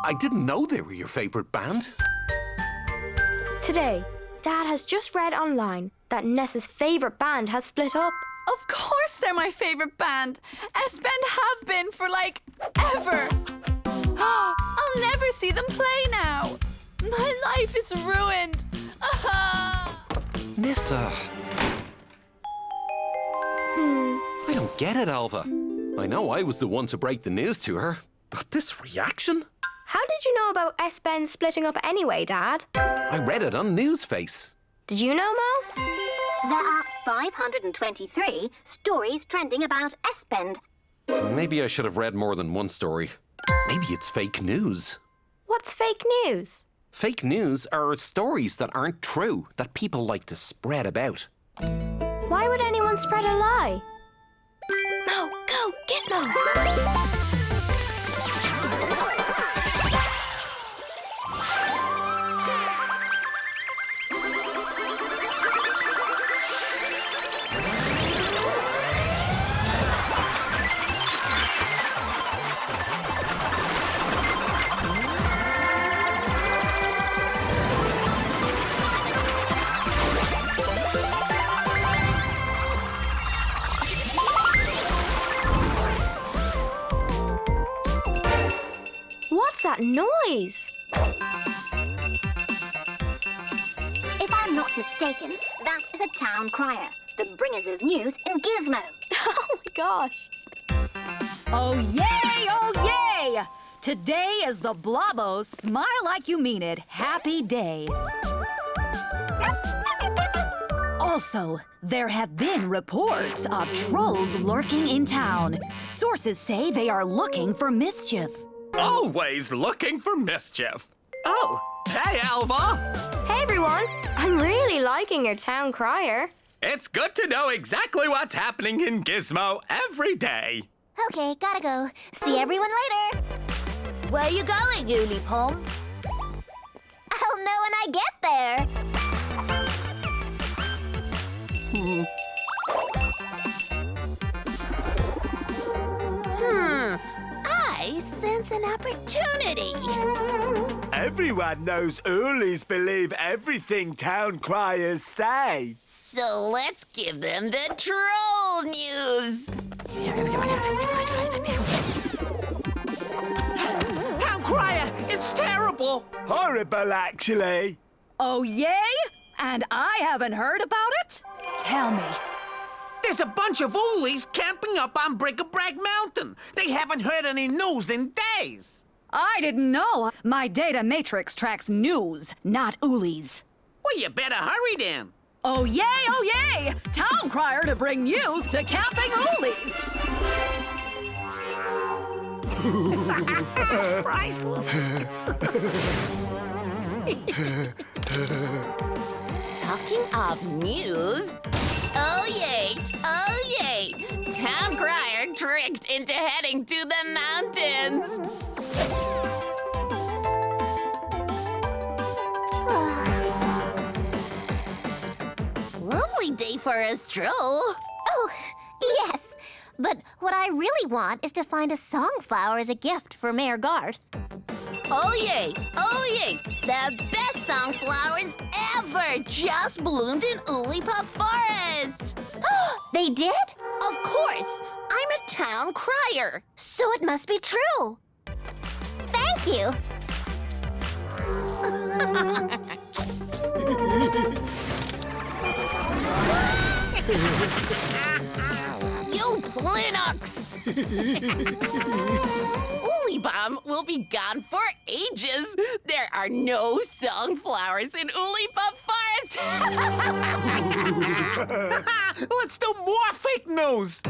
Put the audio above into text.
I didn't know they were your favourite band. Today, Dad has just read online that Nessa's favourite band has split up. Of course they're my favourite band. S-Band have been for, like, ever. I'll never see them play now. My life is ruined. Nessa. I don't get it, Alva. I know I was the one to break the news to her, but this reaction? How did you know about S-Band splitting up anyway, Dad? I read it on Newsface. Did you know, Mo? There are 523 stories trending about S-Band. Maybe I should have read more than one story. Maybe it's fake news. What's fake news? Fake news are stories that aren't true, that people like to spread about. Why would anyone spread a lie? Mo, go, Gizmo! What's that noise? If I'm not mistaken, that is a town crier, the bringers of news in Gizmo. Oh my gosh. Oh yay, oh yay! Today is the Blobbo Smile Like You Mean It Happy Day. Also, there have been reports of trolls lurking in town. Sources say they are looking for mischief. Always looking for mischief. Oh, hey, Alva. Hey everyone, I'm really liking your town crier. It's good to know exactly what's happening in Gizmo every day. Okay, gotta go. See everyone later. Where you going, Uli Pom? I'll know when I get there. I sense an opportunity. Everyone knows Ulis believe everything town criers say. So let's give them the troll news. Town crier, it's terrible. Horrible, actually. Oh, yay? And I haven't heard about it? Tell me. There's a bunch of oolies camping up on Brick-a-Brack Mountain. They haven't heard any news in days. I didn't know. My data matrix tracks news, not oolies. Well, you better hurry then. Oh, yay, oh, yay! Town crier to bring news to camping oolies. Talking of news, oh yay, Town crier tricked into heading to the mountains. Lovely day for a stroll. Oh, yes. But what I really want is to find a songflower as a gift for Mayor Garth. Oh yay, the best songflowers ever just bloomed in Ulipup Forest. They did? Of course, I'm a town crier. So it must be true. Thank you. You Plinux! Ulibum will be gone for ages. There are no songflowers in Ulipup Forest. Let's do more fake news.